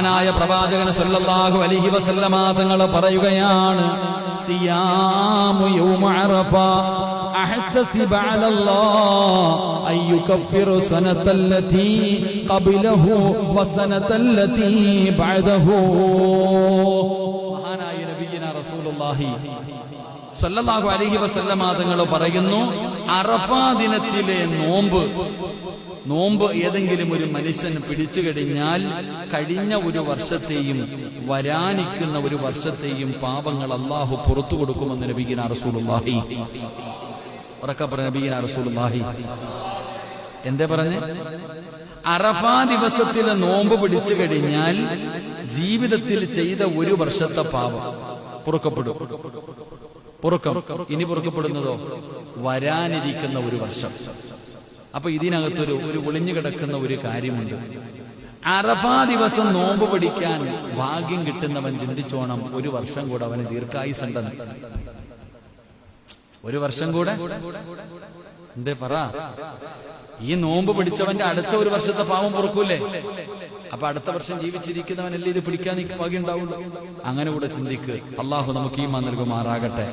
ായ പ്രവാചകൻ സല്ലല്ലാഹു അലൈഹി വസല്ലമ തങ്ങൾ പറയുകയാണ്, സിയാമു യൗമ അറഫ അഹ്തസിബു അലല്ലാഹ് അയ്യുകഫിറു സനതല്ലതി ഖബലഹു വസനതല്ലതി ബഅദഹു. മഹാനായ നബിയിന റസൂലുള്ളാഹി സല്ലല്ലാഹു അലൈഹി വസല്ലമ തങ്ങൾ പറയുന്നു, അറഫാ ദിനത്തിലെ നോമ്പ് ഏതെങ്കിലും ഒരു മനുഷ്യൻ പിടിച്ചു കഴിഞ്ഞാൽ കഴിഞ്ഞ ഒരു വർഷത്തെയും വരാനിക്കുന്ന ഒരു വർഷത്തെയും പാപങ്ങൾ അല്ലാഹു പുറത്തു കൊടുക്കുമെന്ന് നബിയിന റസൂലുള്ളാഹി. ഉറക്കെ പറഞ്ഞ നബിയിന റസൂലുള്ളാഹി എന്തേ പറഞ്ഞ്? അറഫാ ദിവസത്തിലെ നോമ്പ് പിടിച്ചു കഴിഞ്ഞാൽ ജീവിതത്തിൽ ചെയ്ത ഒരു വർഷത്തെ പാപം പൊറുക്കപ്പെടും. ഇനി പൊറുക്കപ്പെടുന്നതോ വരാനിരിക്കുന്ന ഒരു വർഷം. അപ്പൊ ഇതിനകത്തൊരു ഒളിഞ്ഞു കിടക്കുന്ന ഒരു കാര്യമുണ്ട്. അറഫാ ദിവസം നോമ്പ് പിടിക്കാൻ ഭാഗ്യം കിട്ടുന്നവൻ ചിന്തിച്ചോണം, ഒരു വർഷം കൂടെ അവന് ദീർഘായുസുണ്ടെന്ന്. ഒരു വർഷം കൂടെ എന്തേ പറ. ഈ നോമ്പ് പിടിച്ചവന്റെ അടുത്ത ഒരു വർഷത്തെ പാവം പൊറുക്കൂലേ? അപ്പൊ അടുത്ത വർഷം ജീവിച്ചിരിക്കുന്നവനല്ലേ ഇത് പിടിക്കാൻ ഭാഗ്യം ഉണ്ടാവുള്ളൂ. അങ്ങനെ കൂടെ ചിന്തിക്ക്. അള്ളാഹു നമുക്ക് ഈമാൻ നൽകുമാറാകട്ടെ.